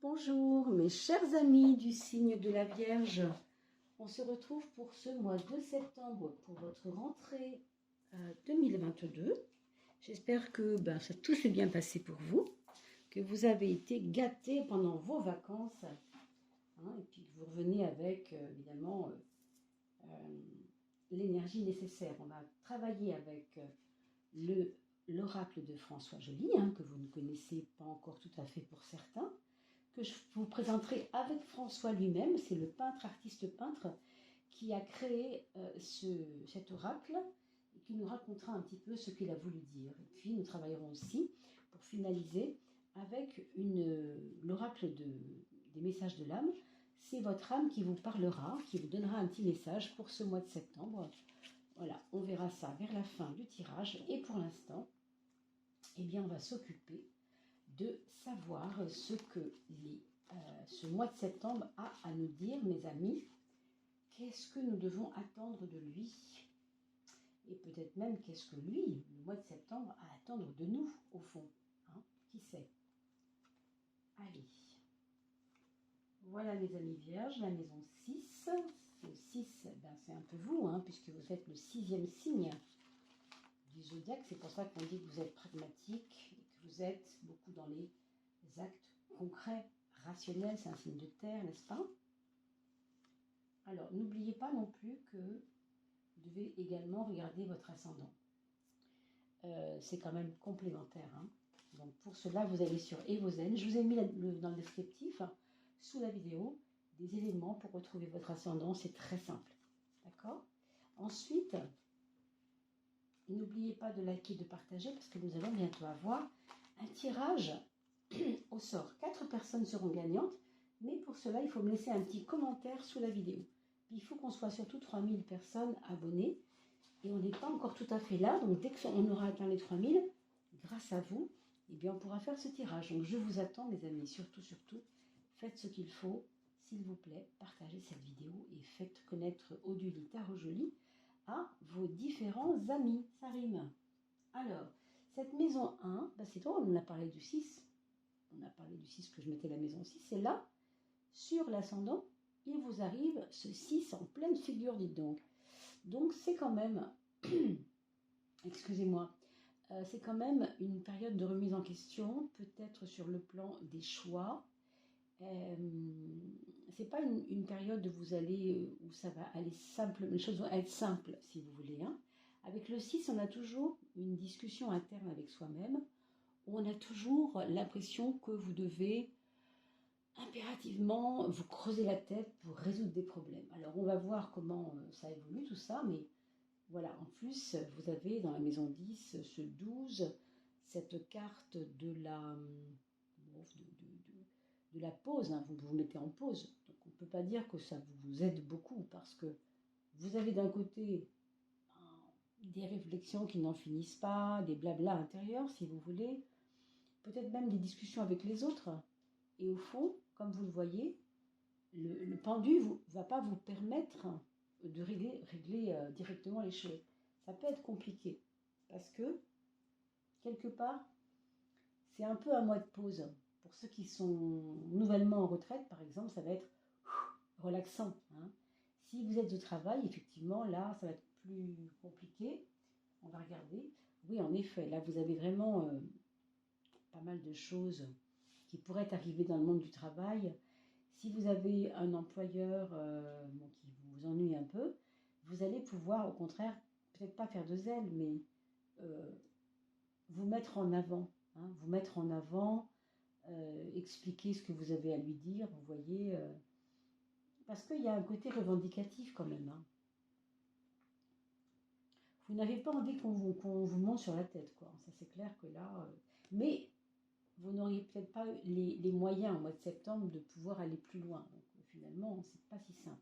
Bonjour mes chers amis du signe de la Vierge, on se retrouve pour ce mois de septembre pour votre rentrée 2022. J'espère que tout s'est bien passé pour vous, que vous avez été gâtés pendant vos vacances et puis que vous revenez avec évidemment l'énergie nécessaire. On a travaillé avec l'oracle de François Joly, que vous ne connaissez pas encore tout à fait pour certains, que je vous présenterai avec François lui-même. C'est le peintre, artiste peintre, qui a créé cet oracle et qui nous racontera un petit peu ce qu'il a voulu dire. Et puis nous travaillerons aussi, pour finaliser, avec l'oracle des messages de l'âme. C'est votre âme qui vous parlera, qui vous donnera un petit message pour ce mois de septembre. Voilà, on verra ça vers la fin du tirage. Et pour l'instant, on va s'occuper de savoir ce que ce mois de septembre a à nous dire, mes amis. Qu'est-ce que nous devons attendre de lui? Et peut-être même qu'est-ce que lui, le mois de septembre, a à attendre de nous, au fond. Qui sait? Allez. Voilà, mes amis vierges, la maison 6. Le 6, c'est un peu vous, puisque vous êtes le 6e signe du zodiaque. C'est pour ça qu'on dit que vous êtes pragmatique et que vous êtes beaucoup dans les actes concrets, rationnels. C'est un signe de terre, n'est-ce pas? Alors, n'oubliez pas non plus que vous devez également regarder votre ascendant. C'est quand même complémentaire. Donc, pour cela, vous allez sur Evozen. Je vous ai mis dans le descriptif, sous la vidéo, des éléments pour retrouver votre ascendant. C'est très simple. D'accord? Ensuite, n'oubliez pas de liker, de partager, parce que nous allons bientôt avoir un tirage au sort. 4 personnes seront gagnantes, mais pour cela, il faut me laisser un petit commentaire sous la vidéo. Puis, il faut qu'on soit surtout 3000 personnes abonnées, et on n'est pas encore tout à fait là. Donc, dès qu'on aura atteint les 3000, grâce à vous, on pourra faire ce tirage. Donc, je vous attends, mes amis, surtout, faites ce qu'il faut, s'il vous plaît, partagez cette vidéo et faites connaître Oduli Tarot Joly à vos différents amis. Ça rime. Alors, cette maison 1, c'est drôle, on a parlé du 6. On a parlé du 6 que je mettais la maison 6. Et là, sur l'ascendant, il vous arrive ce 6 en pleine figure, dites donc. Donc, c'est quand même, excusez-moi, c'est quand même une période de remise en question, peut-être sur le plan des choix. C'est pas une période où où ça va aller simple, les choses vont être simples, si vous voulez. Avec le 6, on a toujours une discussion interne avec soi-même, où on a toujours l'impression que vous devez impérativement vous creuser la tête pour résoudre des problèmes. Alors, on va voir comment ça évolue, tout ça, mais voilà, en plus, vous avez dans la maison 10, ce 12, cette carte de la pause, vous vous mettez en pause. Donc on ne peut pas dire que ça vous aide beaucoup, parce que vous avez d'un côté des réflexions qui n'en finissent pas, des blabla intérieurs, si vous voulez, peut-être même des discussions avec les autres. Et au fond, comme vous le voyez, le pendu ne va pas vous permettre de régler directement les choses. Ça peut être compliqué, parce que, quelque part, c'est un peu un mois de pause. Pour ceux qui sont nouvellement en retraite, par exemple, ça va être relaxant. Si vous êtes au travail, effectivement, là, ça va être plus compliqué. On va regarder. Oui, en effet, là, vous avez vraiment pas mal de choses qui pourraient arriver dans le monde du travail. Si vous avez un employeur qui vous ennuie un peu, vous allez pouvoir, au contraire, peut-être pas faire de zèle, mais vous mettre en avant. Vous mettre en avant, expliquer ce que vous avez à lui dire, vous voyez, parce qu'il y a un côté revendicatif quand même. Vous n'avez pas envie qu'on vous monte sur la tête, quoi. Ça, c'est clair que là... mais vous n'auriez peut-être pas les moyens au mois de septembre de pouvoir aller plus loin. Donc, finalement, c'est pas si simple.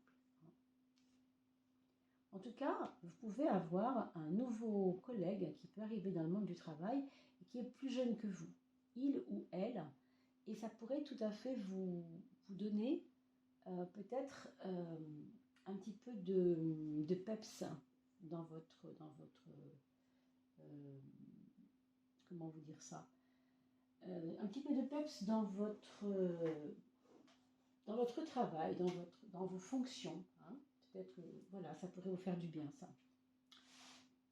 En tout cas, vous pouvez avoir un nouveau collègue qui peut arriver dans le monde du travail et qui est plus jeune que vous, il ou elle, et ça pourrait tout à fait vous donner peut-être un petit peu de peps dans votre comment vous dire ça, un petit peu de peps dans votre votre travail, dans vos fonctions. Hein. Peut-être que voilà, ça pourrait vous faire du bien, ça.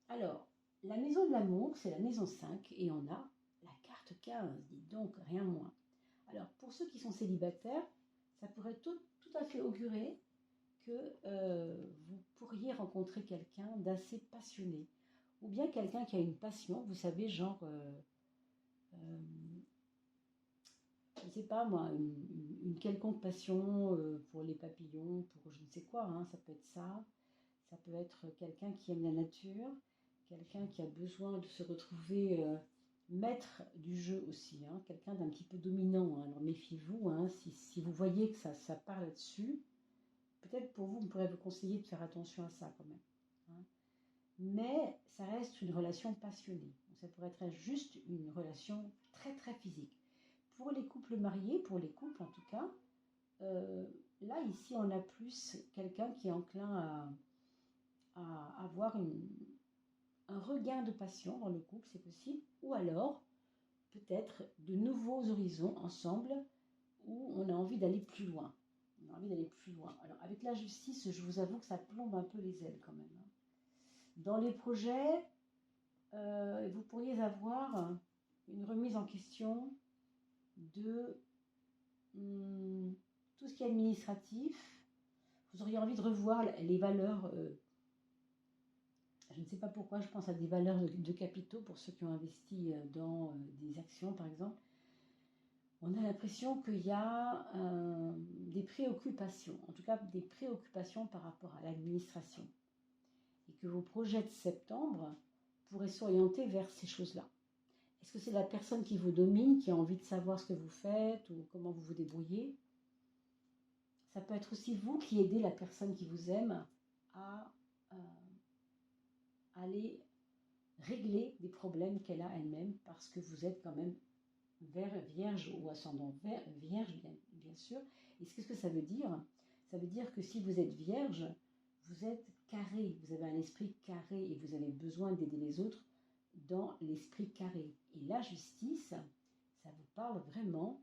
Alors, la maison de l'amour, c'est la maison 5 et on a la carte 15, dites donc, rien moins. Alors, pour ceux qui sont célibataires, ça pourrait tout à fait augurer que vous pourriez rencontrer quelqu'un d'assez passionné. Ou bien quelqu'un qui a une passion, vous savez, genre, je ne sais pas moi, une quelconque passion pour les papillons, pour je ne sais quoi, hein, ça peut être ça. Ça peut être quelqu'un qui aime la nature, quelqu'un qui a besoin de se retrouver maître du jeu aussi, hein, quelqu'un d'un petit peu dominant. Hein. Alors méfiez-vous, hein, si vous voyez que ça part là-dessus, peut-être pour vous, on pourrait vous conseiller de faire attention à ça quand même. Hein. Mais ça reste une relation passionnée. Ça pourrait être juste une relation très très physique. Pour les couples mariés, pour les couples en tout cas, là ici on a plus quelqu'un qui est enclin à avoir un regain de passion dans le couple, c'est possible, ou alors peut-être de nouveaux horizons ensemble où on a envie d'aller plus loin. On a envie d'aller plus loin. Alors avec la justice, je vous avoue que ça plombe un peu les ailes quand même. Hein. Dans les projets, vous pourriez avoir une remise en question de tout ce qui est administratif. Vous auriez envie de revoir les valeurs. Je ne sais pas pourquoi, je pense à des valeurs de capitaux pour ceux qui ont investi dans des actions par exemple. On a l'impression qu'il y a des préoccupations, en tout cas des préoccupations par rapport à l'administration. Et que vos projets de septembre pourraient s'orienter vers ces choses-là. Est-ce que c'est la personne qui vous domine, qui a envie de savoir ce que vous faites ou comment vous vous débrouillez? Ça peut être aussi vous qui aidez la personne qui vous aime à aller régler des problèmes qu'elle a elle-même parce que vous êtes quand même vierge ou ascendant vierge, bien sûr. Et qu'est-ce que ça veut dire? Ça veut dire que si vous êtes vierge, vous êtes carré, vous avez un esprit carré et vous avez besoin d'aider les autres dans l'esprit carré. Et la justice, ça vous parle vraiment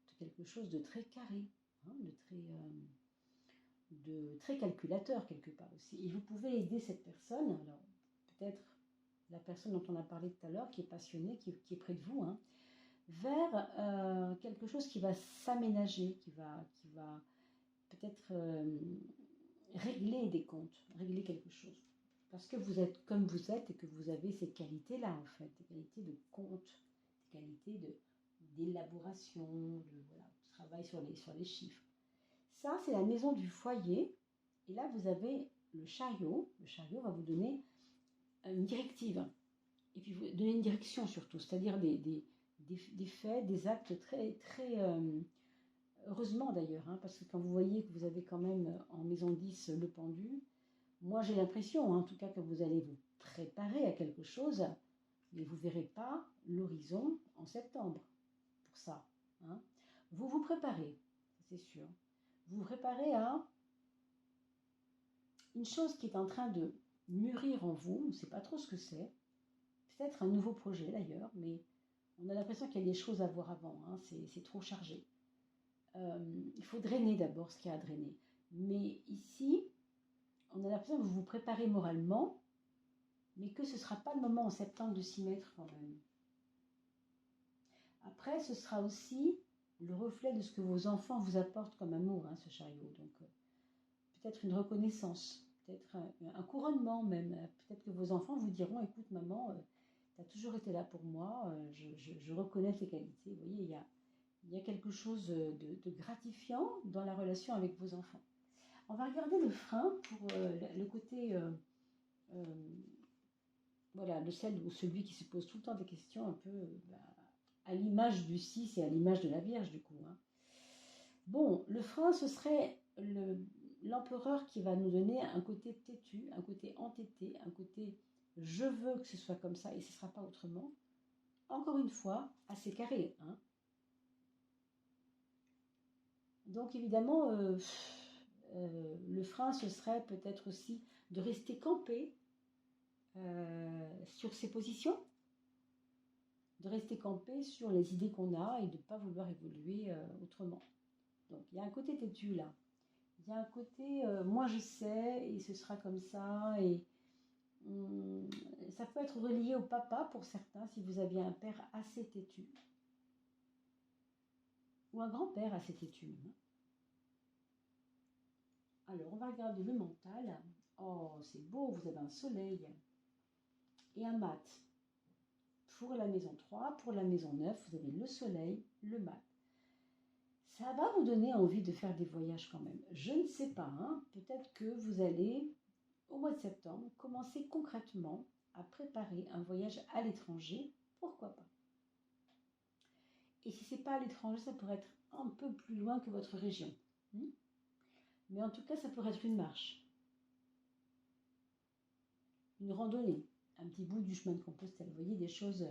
de quelque chose de très carré, hein, de très calculateur quelque part aussi. Et vous pouvez aider cette personne, alors peut-être la personne dont on a parlé tout à l'heure, qui est passionnée, qui est près de vous, hein, vers quelque chose qui va s'aménager, qui va peut-être régler des comptes, régler quelque chose. Parce que vous êtes comme vous êtes et que vous avez ces qualités-là, en fait, des qualités de compte, des qualités d'élaboration, de travail sur les chiffres. Ça, c'est la maison du foyer. Et là, vous avez le chariot. Le chariot va vous donner une directive. Et puis, vous donner une direction surtout, c'est-à-dire des faits, des actes très, très heureusement d'ailleurs, hein, parce que quand vous voyez que vous avez quand même en maison 10 le pendu, moi j'ai l'impression en tout cas que vous allez vous préparer à quelque chose, mais vous ne verrez pas l'horizon en septembre pour ça. Hein. Vous vous préparez, c'est sûr. Vous vous préparez à une chose qui est en train de mûrir en vous, on ne sait pas trop ce que c'est, peut-être un nouveau projet d'ailleurs, mais on a l'impression qu'il y a des choses à voir avant, hein, c'est trop chargé. Il faut drainer d'abord ce qu'il y a à drainer. Mais ici, on a l'impression que vous vous préparez moralement, mais que ce ne sera pas le moment en septembre de s'y mettre quand même. Après, ce sera aussi le reflet de ce que vos enfants vous apportent comme amour, hein, ce chariot. Donc, peut-être une reconnaissance, peut-être un couronnement même. Peut-être que vos enfants vous diront, écoute maman, tu as toujours été là pour moi, je reconnais tes qualités. Vous voyez, il y a quelque chose de gratifiant dans la relation avec vos enfants. On va regarder le frein pour le côté, voilà, de celle ou celui qui se pose tout le temps des questions un peu à l'image du 6 et à l'image de la Vierge du coup. Hein. Bon, le frein, ce serait l'empereur qui va nous donner un côté têtu, un côté entêté, un côté je veux que ce soit comme ça et ce ne sera pas autrement. Encore une fois, assez carré. Hein. Donc évidemment, le frein, ce serait peut-être aussi de rester campé sur ses positions, de rester campé sur les idées qu'on a et de ne pas vouloir évoluer autrement. Donc, il y a un côté têtu là. Il y a un côté, moi je sais, et ce sera comme ça, et ça peut être relié au papa pour certains, si vous aviez un père assez têtu, ou un grand-père assez têtu même. Alors, on va regarder le mental. Oh, c'est beau, vous avez un soleil et un mat. Pour la maison 3, pour la maison 9, vous avez le soleil, le mat. Ça va vous donner envie de faire des voyages quand même. Je ne sais pas, hein, peut-être que vous allez, au mois de septembre, commencer concrètement à préparer un voyage à l'étranger. Pourquoi pas? Et si ce n'est pas à l'étranger, ça pourrait être un peu plus loin que votre région. Mais en tout cas, ça pourrait être une marche, une randonnée, un petit bout du chemin de Compostelle. Vous voyez, des choses...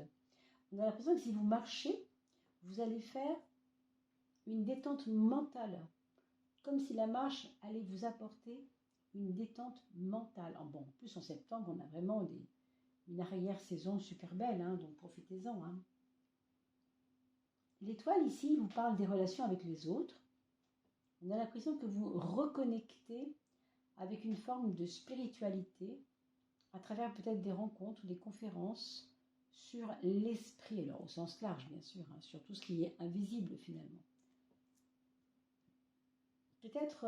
On a l'impression que si vous marchez, vous allez faire une détente mentale, comme si la marche allait vous apporter une détente mentale. Bon, en plus, en septembre, on a vraiment une arrière-saison super belle, hein, donc profitez-en. Hein. L'étoile, ici, vous parle des relations avec les autres. On a l'impression que vous reconnectez avec une forme de spiritualité à travers peut-être des rencontres ou des conférences sur l'esprit, alors au sens large bien sûr, hein, sur tout ce qui est invisible finalement. Peut-être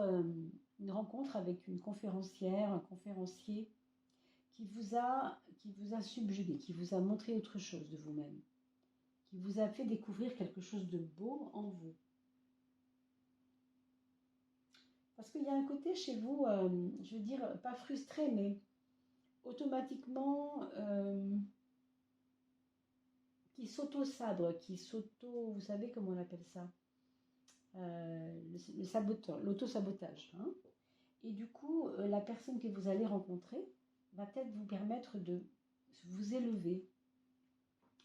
une rencontre avec une conférencière, un conférencier qui vous a subjugué, qui vous a montré autre chose de vous-même, qui vous a fait découvrir quelque chose de beau en vous. Parce qu'il y a un côté chez vous, je veux dire, pas frustré, mais automatiquement qui s'auto-sabre, vous savez comment on appelle ça, le saboteur, l'auto-sabotage. Hein. Et du coup, la personne que vous allez rencontrer va peut-être vous permettre de vous élever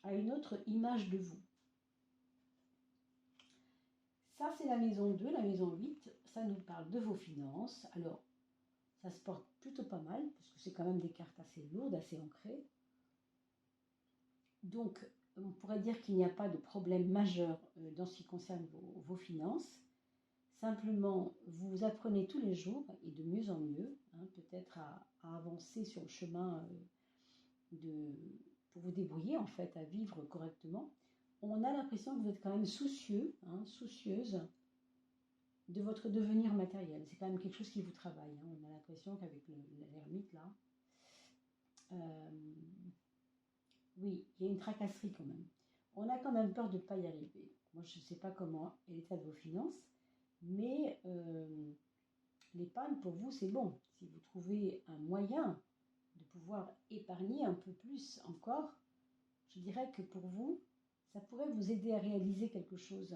à une autre image de vous. Ça, c'est la maison 2, la maison 8, ça nous parle de vos finances. Alors, ça se porte plutôt pas mal, parce que c'est quand même des cartes assez lourdes, assez ancrées. Donc, on pourrait dire qu'il n'y a pas de problème majeur dans ce qui concerne vos finances. Simplement, vous apprenez tous les jours, et de mieux en mieux, hein, peut-être à avancer sur le chemin pour vous débrouiller, en fait, à vivre correctement. On a l'impression que vous êtes quand même soucieux, hein, soucieuse de votre devenir matériel. C'est quand même quelque chose qui vous travaille. Hein. On a l'impression qu'avec l'ermite, là, oui, il y a une tracasserie quand même. On a quand même peur de ne pas y arriver. Moi, je ne sais pas comment est l'état de vos finances, mais l'épargne, pour vous, c'est bon. Si vous trouvez un moyen de pouvoir épargner un peu plus encore, je dirais que pour vous, ça pourrait vous aider à réaliser quelque chose.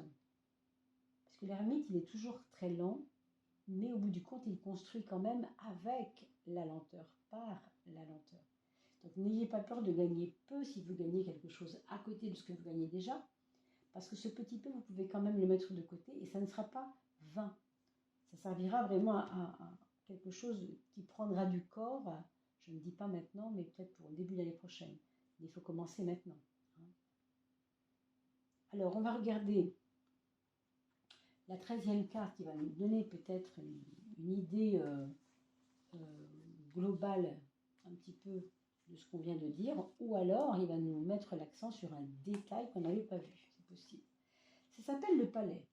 Parce que l'ermite, il est toujours très lent, mais au bout du compte, il construit quand même avec la lenteur, par la lenteur. Donc n'ayez pas peur de gagner peu si vous gagnez quelque chose à côté de ce que vous gagnez déjà, parce que ce petit peu, vous pouvez quand même le mettre de côté et ça ne sera pas vain. Ça servira vraiment à quelque chose qui prendra du corps, je ne dis pas maintenant, mais peut-être pour le début de l'année prochaine. Il faut commencer maintenant. Alors, on va regarder la 13e carte qui va nous donner peut-être une idée globale un petit peu de ce qu'on vient de dire, ou alors il va nous mettre l'accent sur un détail qu'on n'avait pas vu, c'est possible. Ça s'appelle le palais.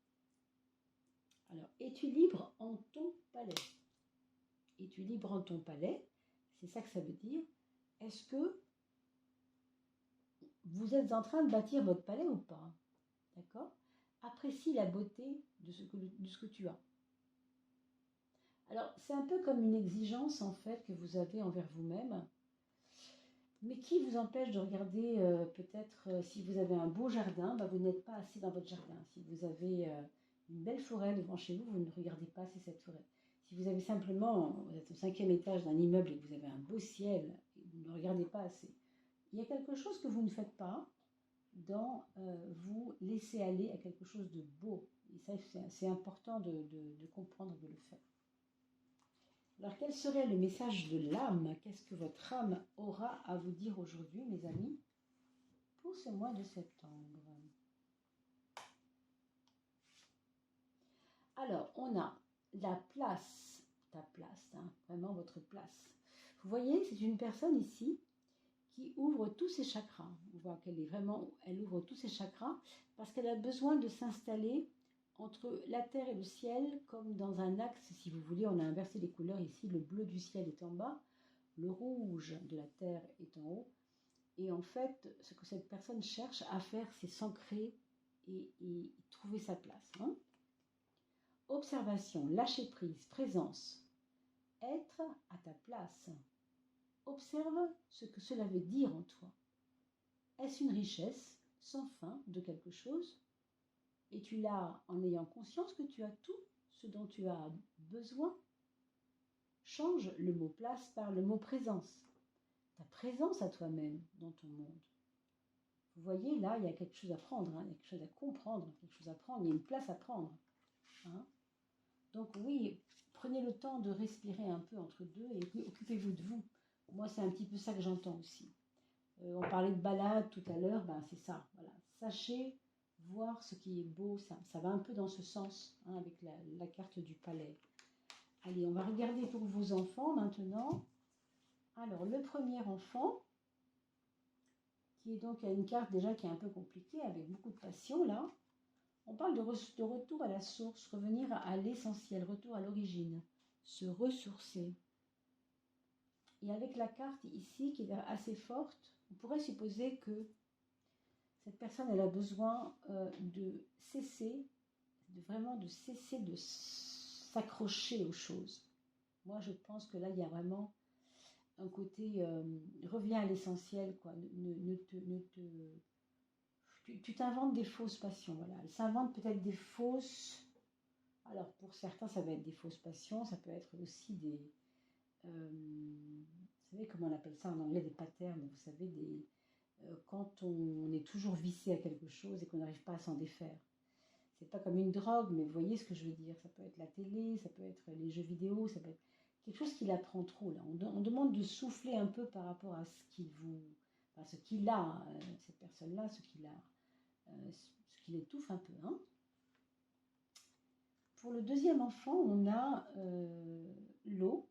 Alors, es-tu libre en ton palais? Es-tu libre en ton palais? C'est ça que ça veut dire. Est-ce que vous êtes en train de bâtir votre palais ou pas? D'accord? Apprécie la beauté de ce que tu as. Alors, c'est un peu comme une exigence en fait que vous avez envers vous-même, mais qui vous empêche de regarder peut-être si vous avez un beau jardin, vous n'êtes pas assez dans votre jardin. Si vous avez une belle forêt devant chez vous, vous ne regardez pas assez cette forêt. Si vous avez simplement, vous êtes au 5e étage d'un immeuble et que vous avez un beau ciel, vous ne regardez pas assez. Il y a quelque chose que vous ne faites pas dans vous laisser aller à quelque chose de beau. Et ça, c'est important de comprendre de le faire. Alors, quel serait le message de l'âme? Qu'est-ce que votre âme aura à vous dire aujourd'hui, mes amis, pour ce mois de septembre? Alors, on a la place, ta place, hein, vraiment votre place. Vous voyez, c'est une personne ici qui ouvre tous ses chakras. On voit qu'elle est vraiment, elle ouvre tous ses chakras parce qu'elle a besoin de s'installer entre la terre et le ciel, comme dans un axe, si vous voulez. On a inversé les couleurs ici, le bleu du ciel est en bas, le rouge de la terre est en haut. Et en fait, ce que cette personne cherche à faire, c'est s'ancrer et trouver sa place. Hein. Observation, lâcher prise, présence, être à ta place. Observe ce que cela veut dire en toi. Est-ce une richesse sans fin de quelque chose? Et tu l'as en ayant conscience que tu as tout ce dont tu as besoin. Change le mot place par le mot présence. Ta présence à toi-même dans ton monde. Vous voyez, là, il y a quelque chose à prendre, hein, il y a quelque chose à comprendre, quelque chose à prendre, il y a une place à prendre. Hein. Donc oui, prenez le temps de respirer un peu entre deux et occupez-vous de vous. Moi, c'est un petit peu ça que j'entends aussi. On parlait de balade tout à l'heure, ben, c'est ça. Voilà. Sachez voir ce qui est beau, ça va un peu dans ce sens, hein, avec la carte du palais. Allez, on va regarder pour vos enfants maintenant. Alors, le premier enfant, qui est donc à une carte déjà qui est un peu compliquée, avec beaucoup de passion là. On parle de retour à la source, revenir à l'essentiel, retour à l'origine, se ressourcer. Et avec la carte ici, qui est assez forte, on pourrait supposer que cette personne, elle a besoin de cesser, vraiment de cesser de s'accrocher aux choses. Moi, je pense que là, il y a vraiment un côté, reviens à l'essentiel, quoi. Tu t'inventes des fausses passions, voilà. Elle s'invente peut-être des fausses. Alors, pour certains, ça va être des fausses passions, ça peut être aussi des. Vous savez comment on appelle ça en anglais, des patterns, vous savez, quand on est toujours vicié à quelque chose et qu'on n'arrive pas à s'en défaire. C'est pas comme une drogue, mais vous voyez ce que je veux dire. Ça peut être la télé, ça peut être les jeux vidéo, ça peut être quelque chose qui la prend trop. Là. On demande de souffler un peu par rapport à ce ce qu'il a, cette personne-là, ce qu'il étouffe un peu. Hein. Pour le deuxième enfant, on a l'eau,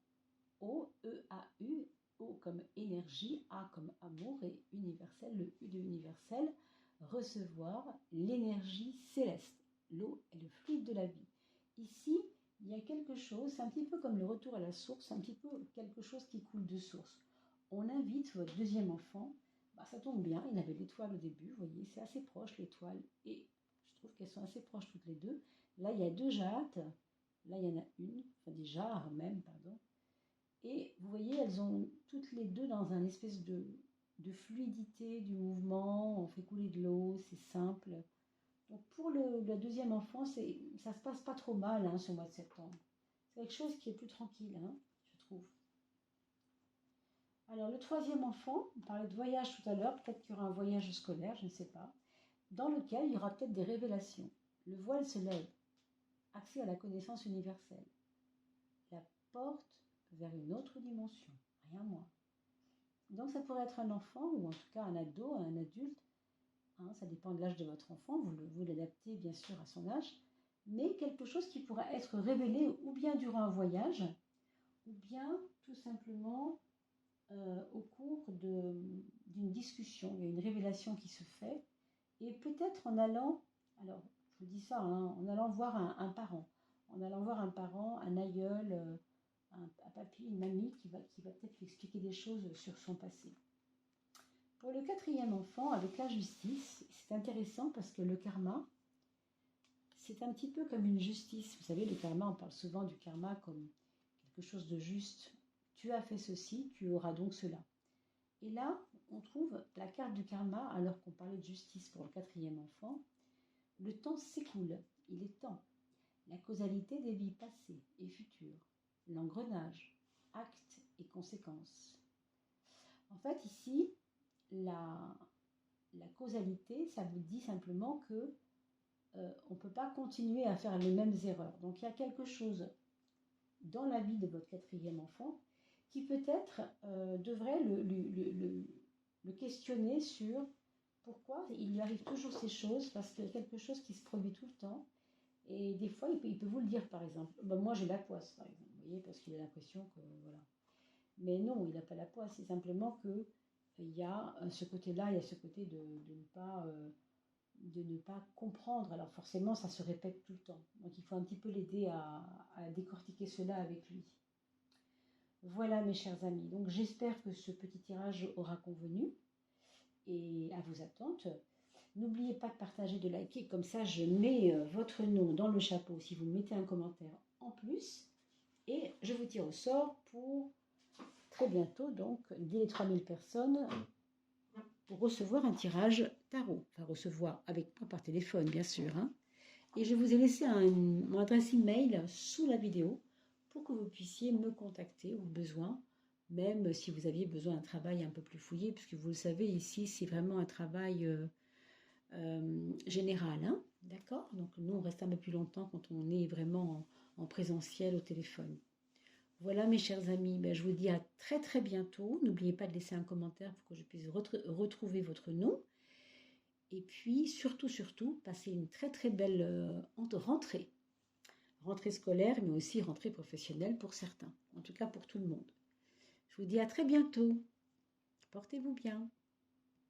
O-E-A-U, O comme énergie, A comme amour et universel, le U de universel, recevoir l'énergie céleste. L'eau est le fluide de la vie. Ici, il y a quelque chose, c'est un petit peu comme le retour à la source, un petit peu quelque chose qui coule de source. On invite votre deuxième enfant, ça tombe bien, il avait l'étoile au début, vous voyez, c'est assez proche l'étoile, et je trouve qu'elles sont assez proches toutes les deux. Là, il y a deux jattes, là, il y en a une, enfin des jarres même, pardon. Et vous voyez, elles ont toutes les deux dans un espèce de fluidité du mouvement, on fait couler de l'eau, c'est simple. Donc pour le deuxième enfant, ça se passe pas trop mal hein, ce mois de septembre. C'est quelque chose qui est plus tranquille, hein, je trouve. Alors le troisième enfant, on parlait de voyage tout à l'heure, peut-être qu'il y aura un voyage scolaire, je ne sais pas, dans lequel il y aura peut-être des révélations. Le voile se lève, accès à la connaissance universelle. La porte vers une autre dimension, rien moins. Donc ça pourrait être un enfant, ou en tout cas un ado, un adulte, hein, ça dépend de l'âge de votre enfant, vous l'adaptez bien sûr à son âge, mais quelque chose qui pourra être révélé ou bien durant un voyage, ou bien tout simplement au cours d'une discussion. Il y a une révélation qui se fait, et peut-être en allant, alors je vous dis ça, hein, en allant voir un parent, un aïeul, un papy, une mamie qui va peut-être lui expliquer des choses sur son passé. Pour le quatrième enfant, avec la justice, c'est intéressant parce que le karma, c'est un petit peu comme une justice. Vous savez, le karma, on parle souvent du karma comme quelque chose de juste. Tu as fait ceci, tu auras donc cela. Et là, on trouve la carte du karma, alors qu'on parlait de justice pour le quatrième enfant. Le temps s'écoule, il est temps. La causalité des vies passées et futures. L'engrenage, actes et conséquences. En fait, ici, la causalité, ça vous dit simplement que on ne peut pas continuer à faire les mêmes erreurs. Donc il y a quelque chose dans la vie de votre quatrième enfant qui peut-être devrait le questionner sur pourquoi il lui arrive toujours ces choses, parce qu'il y a quelque chose qui se produit tout le temps Et des fois, il peut vous le dire, par exemple. Ben, moi, j'ai la poisse, par exemple, vous voyez, parce qu'il a l'impression que, voilà. Mais non, il n'a pas la poisse, c'est simplement que il y a ce côté-là, il y a ce côté de ne pas comprendre. Alors forcément, ça se répète tout le temps. Donc il faut un petit peu l'aider à décortiquer cela avec lui. Voilà mes chers amis, donc j'espère que ce petit tirage aura convenu et à vos attentes. N'oubliez pas de partager, de liker, comme ça je mets votre nom dans le chapeau si vous mettez un commentaire en plus. Et je vous tire au sort pour très bientôt, donc dès les 3000 personnes, pour recevoir un tirage tarot. Enfin recevoir avec moi par téléphone bien sûr. Hein. Et je vous ai laissé mon adresse email sous la vidéo pour que vous puissiez me contacter au besoin, même si vous aviez besoin d'un travail un peu plus fouillé, puisque vous le savez, ici, c'est vraiment un travail général. Hein, d'accord. Donc, nous, on reste un peu plus longtemps quand on est vraiment en présentiel au téléphone. Voilà, mes chers amis, ben, je vous dis à très très bientôt. N'oubliez pas de laisser un commentaire pour que je puisse retrouver votre nom. Et puis, surtout, passez une très très belle rentrée. Rentrée scolaire, mais aussi rentrée professionnelle pour certains. En tout cas, pour tout le monde. Je vous dis à très bientôt. Portez-vous bien.